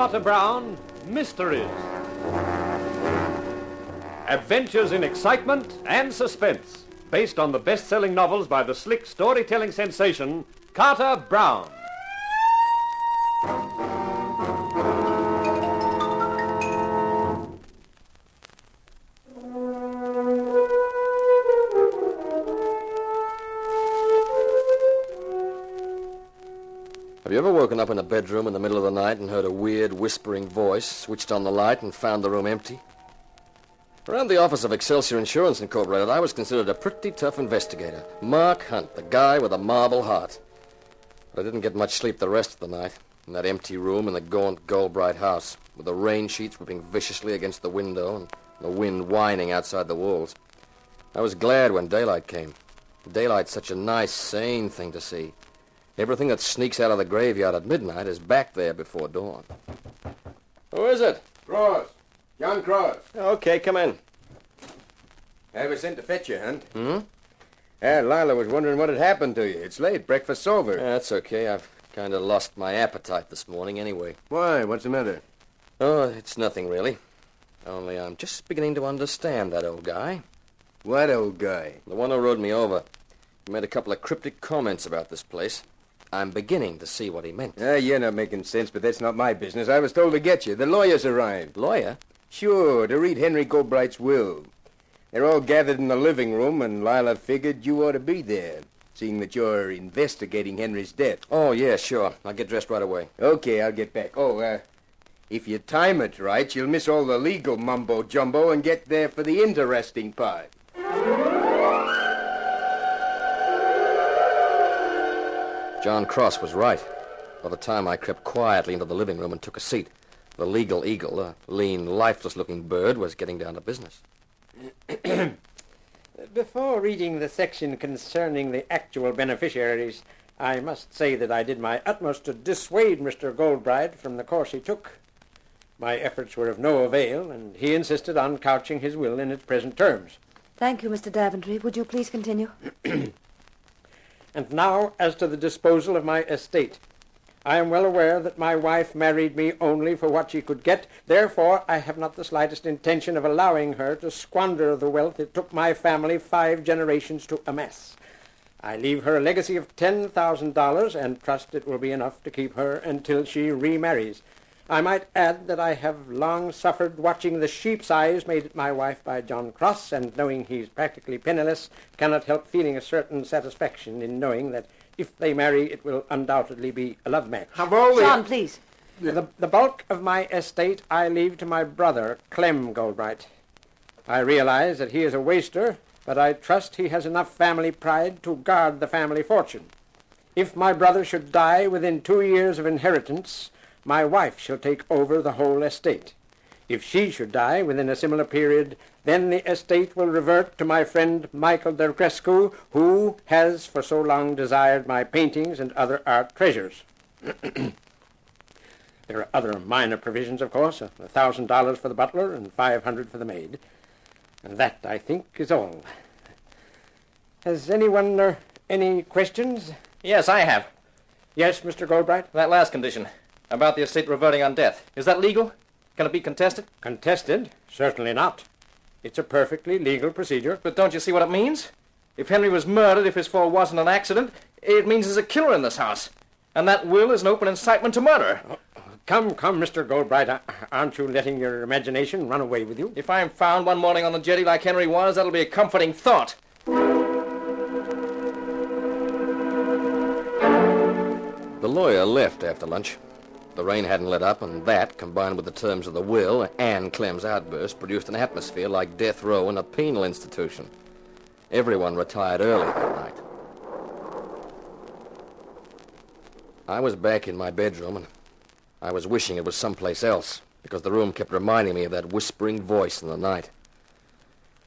Carter Brown, Mysteries. Adventures in excitement and suspense, based on the best-selling novels by the slick storytelling sensation, Carter Brown. Have you ever woken up in a bedroom in the middle of the night and heard a weird, whispering voice, switched on the light, and found the room empty? Around the office of Excelsior Insurance Incorporated, I was considered a pretty tough investigator. Mark Hunt, the guy with a marble heart. But I didn't get much sleep the rest of the night, in that empty room in the gaunt, gold-bright house, with the rain sheets whipping viciously against the window and the wind whining outside the walls. I was glad when daylight came. Daylight's such a nice, sane thing to see. Everything that sneaks out of the graveyard at midnight is back there before dawn. Who is it? Cross. John Cross. Okay, come in. I was sent to fetch you, Hunt. Hmm? Lila was wondering what had happened to you. It's late. Breakfast's over. That's okay. I've kind of lost my appetite this morning anyway. Why? What's the matter? Oh, it's nothing really. Only I'm just beginning to understand that old guy. What old guy? The one who rode me over. He made a couple of cryptic comments about this place. I'm beginning to see what he meant. You're not making sense, but that's not my business. I was told to get you. The lawyers arrived. Lawyer? Sure, to read Henry Goldbright's will. They're all gathered in the living room, and Lila figured you ought to be there, seeing that you're investigating Henry's death. Oh, yeah, sure. I'll get dressed right away. Okay, I'll get back. If you time it right, you'll miss all the legal mumbo-jumbo and get there for the interesting part. John Cross was right. By the time I crept quietly into the living room and took a seat, the legal eagle, a lean, lifeless-looking bird, was getting down to business. Before reading the section concerning the actual beneficiaries, I must say that I did my utmost to dissuade Mr. Goldbright from the course he took. My efforts were of no avail, and he insisted on couching his will in its present terms. Thank you, Mr. Daventry. Would you please continue? And now, as to the disposal of my estate. I am well aware that my wife married me only for what she could get. Therefore, I have not the slightest intention of allowing her to squander the wealth it took my family 5 generations to amass. I leave her a legacy of $10,000 and trust it will be enough to keep her until she remarries. I might add that I have long suffered watching the sheep's eyes made at my wife by John Cross, and knowing he's practically penniless, cannot help feeling a certain satisfaction in knowing that if they marry, it will undoubtedly be a love match. John, please. The bulk of my estate I leave to my brother, Clem Goldbright. I realize that he is a waster, but I trust he has enough family pride to guard the family fortune. If my brother should die within 2 years of inheritance, my wife shall take over the whole estate. If she should die within a similar period, then the estate will revert to my friend Michael Dergrescu, who has for so long desired my paintings and other art treasures. There are other minor provisions, of course, $1,000 for the butler and $500 for the maid. And that, I think, is all. Has anyone any questions? Yes, I have. Yes, Mr. Goldbright? That last condition, about the estate reverting on death. Is that legal? Can it be contested? Contested? Certainly not. It's a perfectly legal procedure. But don't you see what it means? If Henry was murdered, if his fall wasn't an accident, it means there's a killer in this house. And that will is an open incitement to murder. Come, Mr. Goldbright. Aren't you letting your imagination run away with you? If I'm found one morning on the jetty like Henry was, that'll be a comforting thought. The lawyer left after lunch. The rain hadn't let up, and that, combined with the terms of the will and Clem's outburst, produced an atmosphere like death row in a penal institution. Everyone retired early that night. I was back in my bedroom, and I was wishing it was someplace else, because the room kept reminding me of that whispering voice in the night.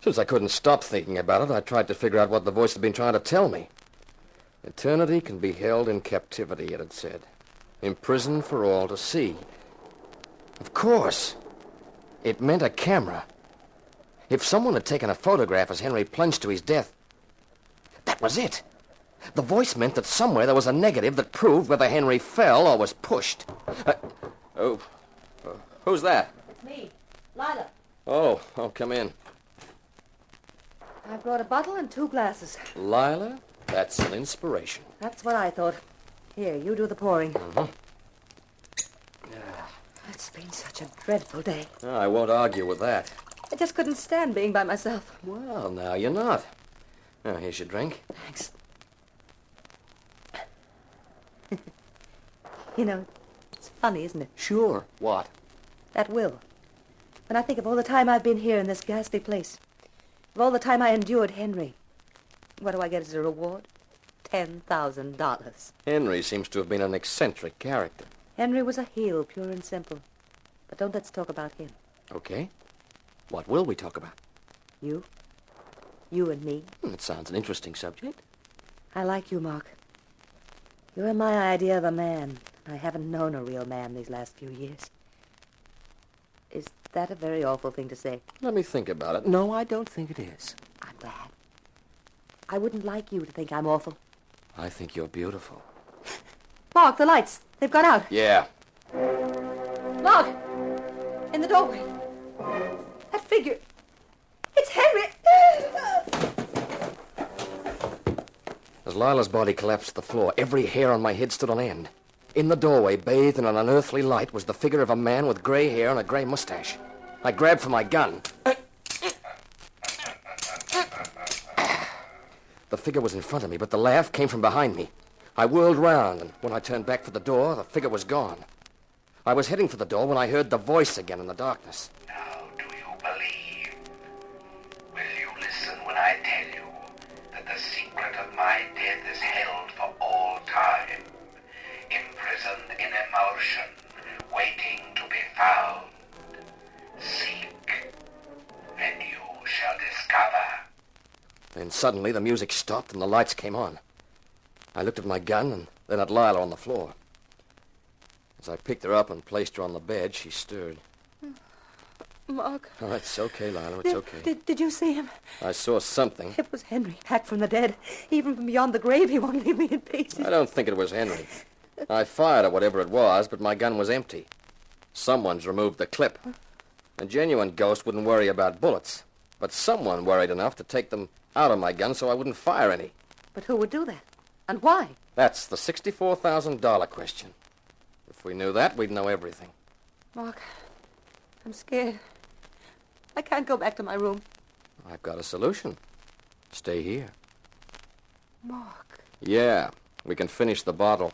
Since I couldn't stop thinking about it, I tried to figure out what the voice had been trying to tell me. Eternity can be held in captivity, it had said. Imprisoned for all to see. Of course. It meant a camera. If someone had taken a photograph as Henry plunged to his death, that was it. The voice meant that somewhere there was a negative that proved whether Henry fell or was pushed. Who's that? Me, Lila. Oh, come in. I brought a bottle and 2 glasses. Lila, that's an inspiration. That's what I thought. Here, you do the pouring. Mm-hmm. It's been such a dreadful day. Oh, I won't argue with that. I just couldn't stand being by myself. Well, now you're not. Now, here's your drink. Thanks. You know, it's funny, isn't it? Sure. What? That will. When I think of all the time I've been here in this ghastly place, of all the time I endured Henry, what do I get as a reward? $10,000. Henry seems to have been an eccentric character. Henry was a heel, pure and simple. But don't let's talk about him. Okay. What will we talk about? You? You and me. It sounds an interesting subject. I like you, Mark. You're my idea of a man. I haven't known a real man these last few years. Is that a very awful thing to say? Let me think about it. No, I don't think it is. I'm glad. I wouldn't like you to think I'm awful. I think you're beautiful. Mark, the lights. They've gone out. Yeah. Mark! In the doorway. That figure. It's Henry! As Lila's body collapsed to the floor, every hair on my head stood on end. In the doorway, bathed in an unearthly light, was the figure of a man with gray hair and a gray mustache. I grabbed for my gun. The figure was in front of me, but the laugh came from behind me. I whirled round, and when I turned back for the door, the figure was gone. I was heading for the door when I heard the voice again in the darkness. Now, do you believe? Will you listen when I tell you that the secret of my death is held for all time, imprisoned in emulsion, waiting to be found? Seek, and you shall discover. Then suddenly the music stopped and the lights came on. I looked at my gun and then at Lila on the floor. As I picked her up and placed her on the bed, she stirred. Mark. Oh, it's okay, Lila, it's okay. Did you see him? I saw something. It was Henry, back from the dead. Even from beyond the grave, he won't leave me in peace. I don't think it was Henry. I fired at whatever it was, but my gun was empty. Someone's removed the clip. A genuine ghost wouldn't worry about bullets, but someone worried enough to take them out of my gun so I wouldn't fire any. But who would do that? And why? That's the $64,000 question. If we knew that, we'd know everything. Mark, I'm scared. I can't go back to my room. I've got a solution. Stay here. Mark. Yeah, we can finish the bottle.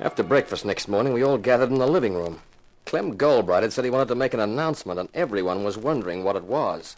After breakfast next morning, we all gathered in the living room. Clem Goldbright had said he wanted to make an announcement, and everyone was wondering what it was.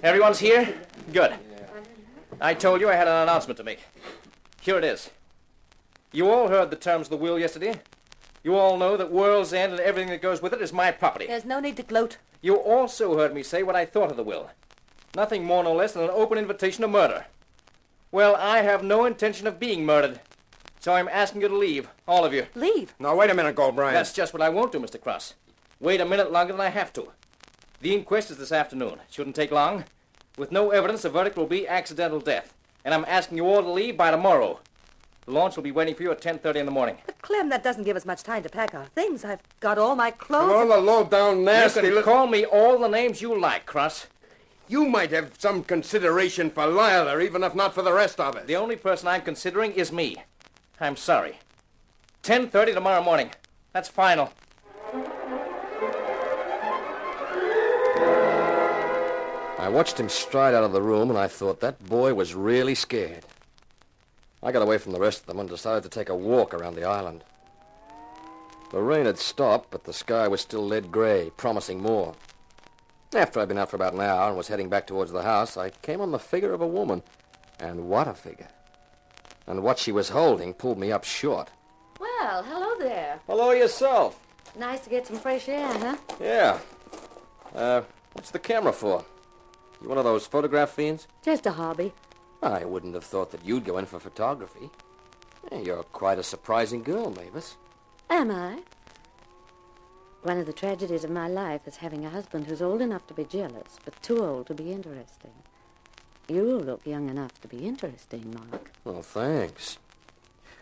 Everyone's here? Good. I told you I had an announcement to make. Here it is. You all heard the terms of the will yesterday. You all know that World's End and everything that goes with it is my property. There's no need to gloat. You also heard me say what I thought of the will. Nothing more nor less than an open invitation to murder. Well, I have no intention of being murdered. So I'm asking you to leave, all of you. Leave? Now, wait a minute, Goldbright. That's just what I won't do, Mr. Cross. Wait a minute longer than I have to. The inquest is this afternoon. It shouldn't take long. With no evidence, the verdict will be accidental death. And I'm asking you all to leave by tomorrow. The launch will be waiting for you at 10:30 in the morning. But, Clem, that doesn't give us much time to pack our things. I've got all my And clothes. all the low-down nasty... You can call me all the names you like, Cross. You might have some consideration for Lila, even if not for the rest of us. The only person I'm considering is me. I'm sorry. 10:30 tomorrow morning. That's final. I watched him stride out of the room, and I thought that boy was really scared. I got away from the rest of them and decided to take a walk around the island. The rain had stopped, but the sky was still lead gray, promising more. After I'd been out for about an hour and was heading back towards the house, I came on the figure of a woman. And what a figure. And what she was holding pulled me up short. Well, hello there. Hello yourself. Nice to get some fresh air, huh? Yeah. What's the camera for? You one of those photograph fiends? Just a hobby. I wouldn't have thought that you'd go in for photography. You're quite a surprising girl, Mavis. Am I? One of the tragedies of my life is having a husband who's old enough to be jealous, but too old to be interesting. You look young enough to be interesting, Mark. Well, thanks.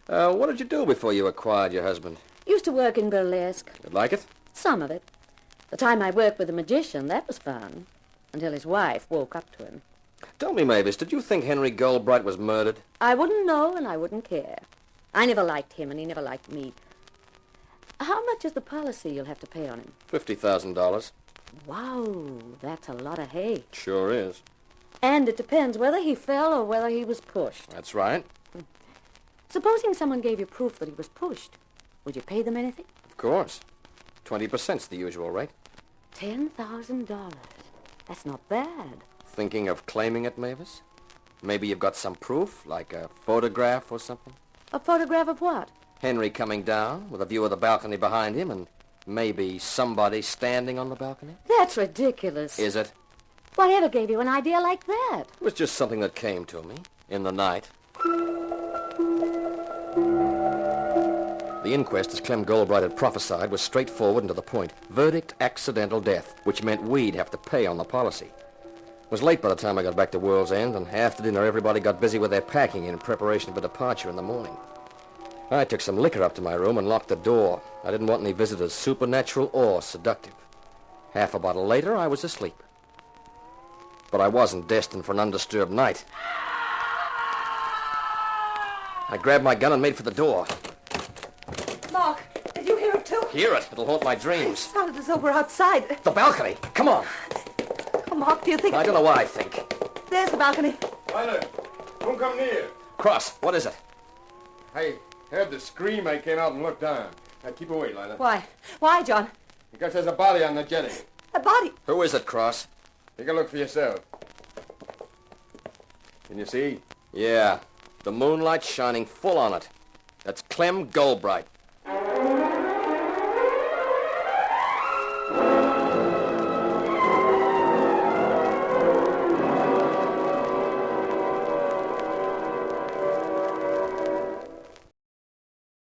What did you do before you acquired your husband? Used to work in burlesque. Did you like it? Some of it. The time I worked with a magician, that was fun. Until his wife woke up to him. Tell me, Mavis, did you think Henry Goldbright was murdered? I wouldn't know and I wouldn't care. I never liked him and he never liked me. How much is the policy you'll have to pay on him? $50,000. Wow, that's a lot of hay. Sure is. And it depends whether he fell or whether he was pushed. That's right. Supposing someone gave you proof that he was pushed, would you pay them anything? Of course. 20%'s the usual rate. $10,000. That's not bad. Thinking of claiming it, Mavis? Maybe you've got some proof, like a photograph or something? A photograph of what? Henry coming down with a view of the balcony behind him and maybe somebody standing on the balcony? That's ridiculous. Is it? Whatever gave you an idea like that? It was just something that came to me in the night. The inquest, as Clem Goldbright had prophesied, was straightforward and to the point. Verdict, accidental death, which meant we'd have to pay on the policy. It was late by the time I got back to World's End, and after dinner everybody got busy with their packing in preparation for departure in the morning. I took some liquor up to my room and locked the door. I didn't want any visitors, supernatural or seductive. Half a bottle later, I was asleep. But I wasn't destined for an undisturbed night. I grabbed my gun and made for the door. Mark, did you hear it too? Hear it. It'll haunt my It dreams. sounded as though we're outside. The balcony. Come on. Oh, Mark, do you think... I don't know what I think. There's the balcony. Lila, don't come near. Cross, what is it? I heard the scream. I came out and looked down. Now keep away, Lila. Why? Why, John? Because there's a body on the jetty. A body. Who is it, Cross? Take a look for yourself. Can you see? Yeah, the moonlight shining full on it. That's Clem Goldbright.